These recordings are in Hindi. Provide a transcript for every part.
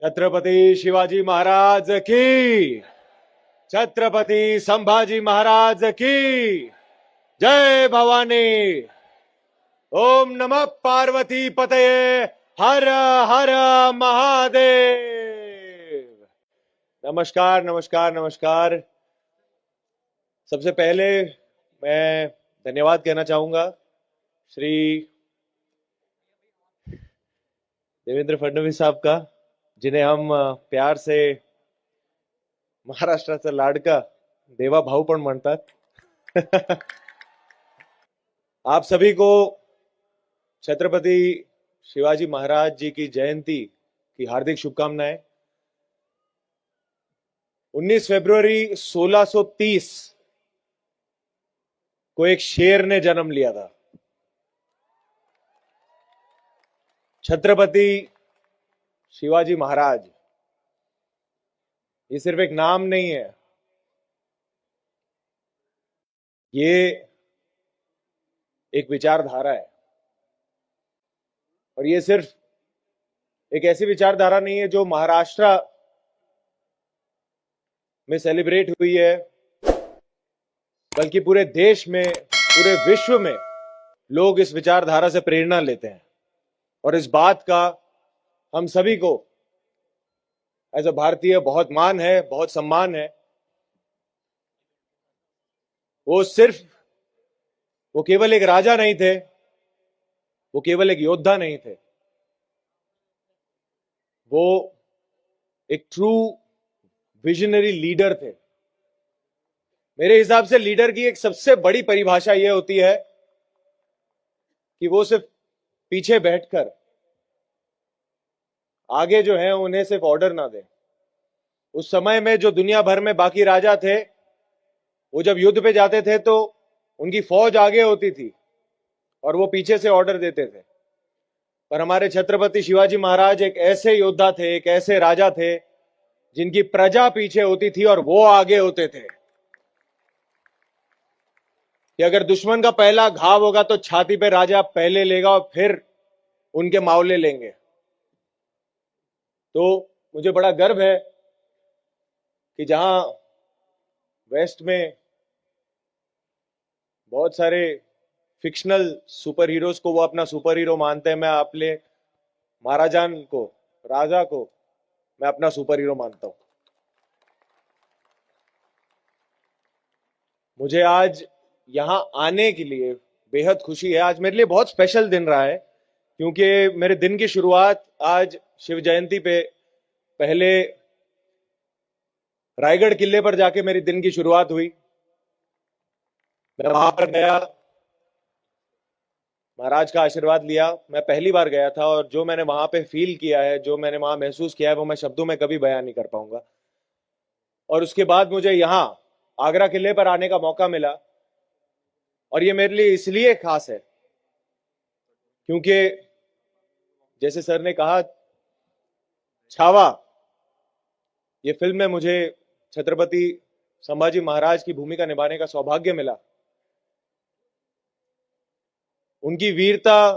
छत्रपति शिवाजी महाराज की, छत्रपति संभाजी महाराज की जय भवानी। ओम नमः पार्वती पतये, हर हर महादेव। नमस्कार नमस्कार नमस्कार। सबसे पहले मैं धन्यवाद कहना चाहूंगा श्री देवेंद्र फडणवीस साहब का, जिन्हें हम प्यार से महाराष्ट्राचा लाडका देवा भाऊ पण म्हणतात। आप सभी को छत्रपति शिवाजी महाराज जी की जयंती की हार्दिक शुभकामनाएं। 19 फरवरी 1630 को एक शेर ने जन्म लिया था। छत्रपति शिवाजी महाराज ये सिर्फ एक नाम नहीं है, ये एक विचारधारा है। और ये सिर्फ एक ऐसी विचारधारा नहीं है जो महाराष्ट्र में सेलिब्रेट हुई है, बल्कि पूरे देश में, पूरे विश्व में लोग इस विचारधारा से प्रेरणा लेते हैं। और इस बात का हम सभी को एज अ भारतीय बहुत मान है, बहुत सम्मान है। वो केवल एक राजा नहीं थे, वो केवल एक योद्धा नहीं थे, वो एक ट्रू विजनरी लीडर थे। मेरे हिसाब से लीडर की एक सबसे बड़ी परिभाषा यह होती है कि वो सिर्फ पीछे बैठकर आगे जो है उन्हें सिर्फ ऑर्डर ना दे। उस समय में जो दुनिया भर में बाकी राजा थे, वो जब युद्ध पे जाते थे तो उनकी फौज आगे होती थी और वो पीछे से ऑर्डर देते थे। पर हमारे छत्रपति शिवाजी महाराज एक ऐसे योद्धा थे, एक ऐसे राजा थे जिनकी प्रजा पीछे होती थी और वो आगे होते थे कि अगर दुश्मन का पहला घाव होगा तो छाती पे राजा पहले लेगा और फिर उनके मावले लेंगे। तो मुझे बड़ा गर्व है कि जहां वेस्ट में बहुत सारे फिक्शनल सुपर हीरोज को वो अपना सुपर हीरो मानते हैं, मैं अपने महाराजान को, राजा को मैं अपना सुपर हीरो मानता हूं। मुझे आज यहां आने के लिए बेहद खुशी है। आज मेरे लिए बहुत स्पेशल दिन रहा है, क्योंकि मेरे दिन की शुरुआत आज शिव जयंती पे पहले रायगढ़ किले पर जाके मेरी दिन की शुरुआत हुई। मैं वहां पर गया, महाराज का आशीर्वाद लिया। मैं पहली बार गया था और जो मैंने वहां पे फील किया है, जो मैंने वहां महसूस किया है, वो मैं शब्दों में कभी बयान नहीं कर पाऊंगा। और उसके बाद मुझे यहां आगरा किले पर आने का मौका मिला, और ये मेरे लिए इसलिए खास है क्योंकि जैसे सर ने कहा, छावा ये फिल्म में मुझे छत्रपति संभाजी महाराज की भूमिका निभाने का सौभाग्य मिला। उनकी वीरता,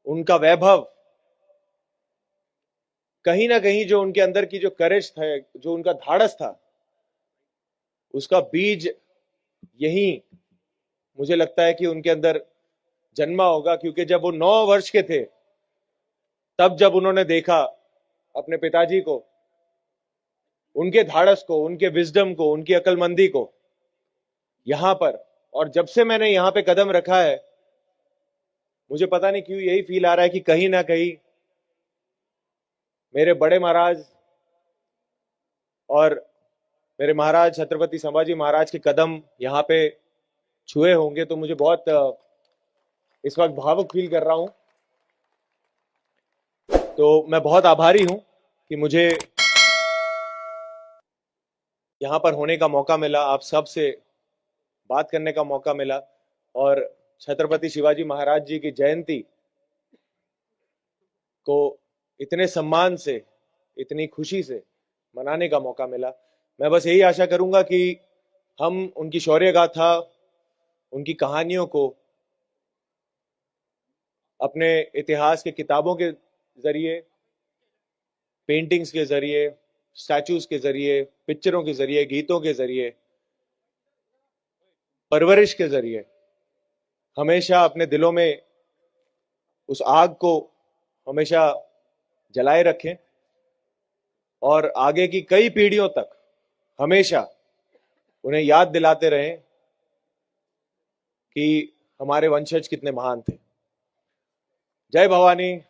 उनका वैभव, कहीं ना कहीं जो उनके अंदर की जो करेज था, जो उनका धाड़स था, उसका बीज यही मुझे लगता है कि उनके अंदर जन्मा होगा। क्योंकि जब वो 9 वर्ष के थे, तब जब उन्होंने देखा अपने पिताजी को, उनके धाड़स को, उनके विजडम को, उनकी अक्लमंदी को यहां पर, और जब से मैंने यहां पे कदम रखा है, मुझे पता नहीं क्यों यही फील आ रहा है कि कहीं ना कहीं मेरे बड़े महाराज और मेरे महाराज छत्रपति संभाजी महाराज के कदम यहां पे छुए होंगे। तो मुझे बहुत इस वक्त भावुक फील कर रहा हूं। तो मैं बहुत आभारी हूं कि मुझे यहां पर होने का मौका मिला, आप सब से बात करने का मौका मिला, और छत्रपति शिवाजी महाराज जी की जयंती को इतने सम्मान से, इतनी खुशी से मनाने का मौका मिला। मैं बस यही आशा करूंगा कि हम उनकी शौर्य गाथा, उनकी कहानियों को अपने इतिहास के किताबों के जरिए, पेंटिंग्स के जरिए, स्टैचूज के जरिए, पिक्चरों के जरिए, गीतों के जरिए, परवरिश के जरिए हमेशा अपने दिलों में उस आग को हमेशा जलाए रखें और आगे की कई पीढ़ियों तक हमेशा उन्हें याद दिलाते रहें कि हमारे वंशज कितने महान थे। जय भवानी।